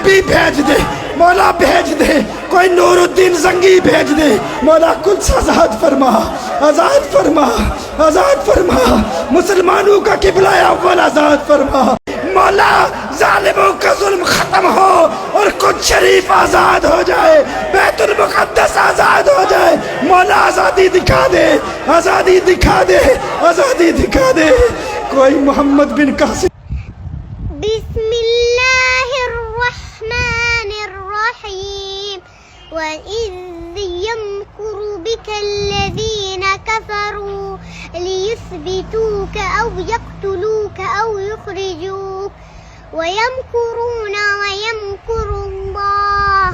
ایوبی بھیج دے مولا، بھیج دے کوئی نور الدین زنگی بھیج دے مولا، قدس آزاد فرما، آزاد فرما، آزاد فرما، مسلمانوں کا قبلہ اول آزاد فرما مولا، ظالموں کا ظلم ختم ہو اور قدس شریف آزاد ہو جائے، بیت المقدس آزاد ہو جائے مولا، آزادی دکھا دے، آزادی دکھا دے، آزادی دکھا دے، کوئی محمد بن قاسم۔ بسم اللہ الرحمن الرحیم وَإِذْ يَمْكُرُ بِكَ الَّذِينَ كَفَرُوا لِيُثْبِتُوكَ أَوْ يَقْتُلُوكَ أَوْ يُخْرِجُوكَ وَيَمْكُرُونَ وَيَمْكُرُ اللَّهُ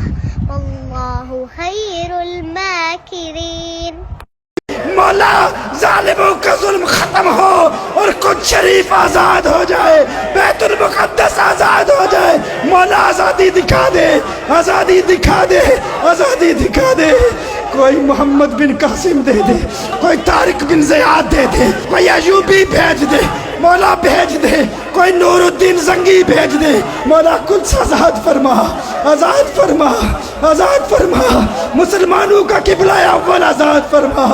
وَاللَّهُ خَيْرُ الْمَاكِرِينَ۔ مولا، ظالموں کا ظلم ختم ہو اور قدس شریف آزاد ہو جائے، بیت المقدس آزاد ہو جائے مولا، آزادی دکھا دے، آزادی دکھا دے، آزادی دکھا دے، کوئی محمد بن قاسم دے دے، کوئی طارق بن زیاد دے دے، کوئی ایوبی بھیج دے مولا، بھیج دے کوئی نور الدین زنگی بھیج دے مولا، قدس آزاد فرما، آزاد فرما، آزاد فرما، مسلمانوں کا قبلہ اول آزاد فرما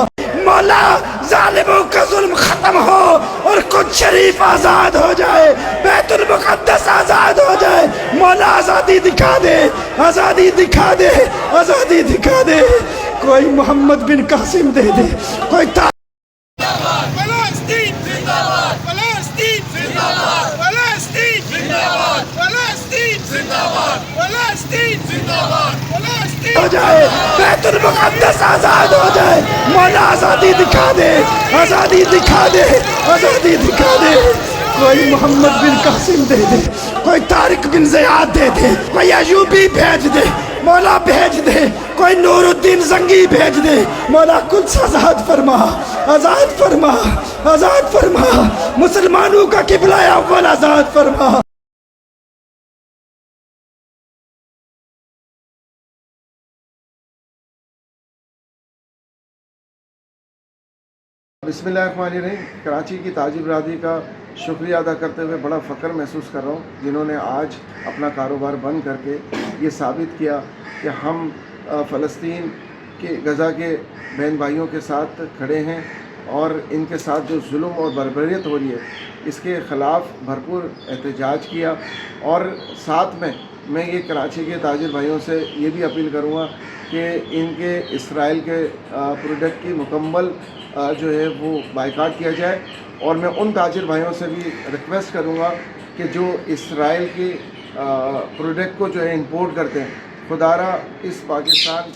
مولا، ظالموں کا ظلم ختم ہو اور قدس شریف آزاد ہو جائے، بیت المقدس آزاد ہو جائے مولا، آزادی دکھا دے، آزادی دکھا دے، آزادی دکھا دے، کوئی محمد بن قاسم دے دے، کوئی فلسطین زندہ باد، فلسطین زندہ باد، فلسطین زندہ باد، فلسطین زندہ باد، فلسطین زندہ باد، فلسطین ہو جائے، بیت المقدس آزاد ہو جائے مولا، آزادی دکھا دے، آزادی دکھا دے، آزادی دکھا دے، کوئی محمد بن قاسم دے دے، کوئی طارق بن زیاد دے دے، کوئی ایوبی بھیج دے مولا، بھیج دے کوئی نور الدین زنگی بھیج دے مولا، قدس آزاد فرما، آزاد فرما، آزاد فرما، مسلمانوں کا قبلہ اول آزاد فرما۔ بسم اللہ الرحمن الرحیم۔ کراچی کی تاجر برادری کا شکریہ ادا کرتے ہوئے بڑا فخر محسوس کر رہا ہوں، جنہوں نے آج اپنا کاروبار بند کر کے یہ ثابت کیا کہ ہم فلسطین کے غزہ کے بہن بھائیوں کے ساتھ کھڑے ہیں، اور ان کے ساتھ جو ظلم اور بربریت ہو رہی ہے اس کے خلاف بھرپور احتجاج کیا، اور ساتھ میں یہ کراچی کے تاجر بھائیوں سے یہ بھی اپیل کروں گا کہ ان کے اسرائیل کے پروڈکٹ کی مکمل جو ہے وہ بائیکاٹ کیا جائے، اور میں ان تاجر بھائیوں سے بھی ریکویسٹ کروں گا کہ جو اسرائیل کی پروڈکٹ کو جو ہے امپورٹ کرتے ہیں، خدارہ اس پاکستان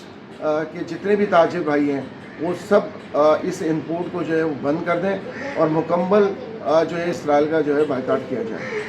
کے جتنے بھی تاجر بھائی ہیں وہ سب اس امپورٹ کو جو ہے وہ بند کر دیں، اور مکمل جو ہے اسرائیل کا جو ہے بائیکاٹ کیا جائے۔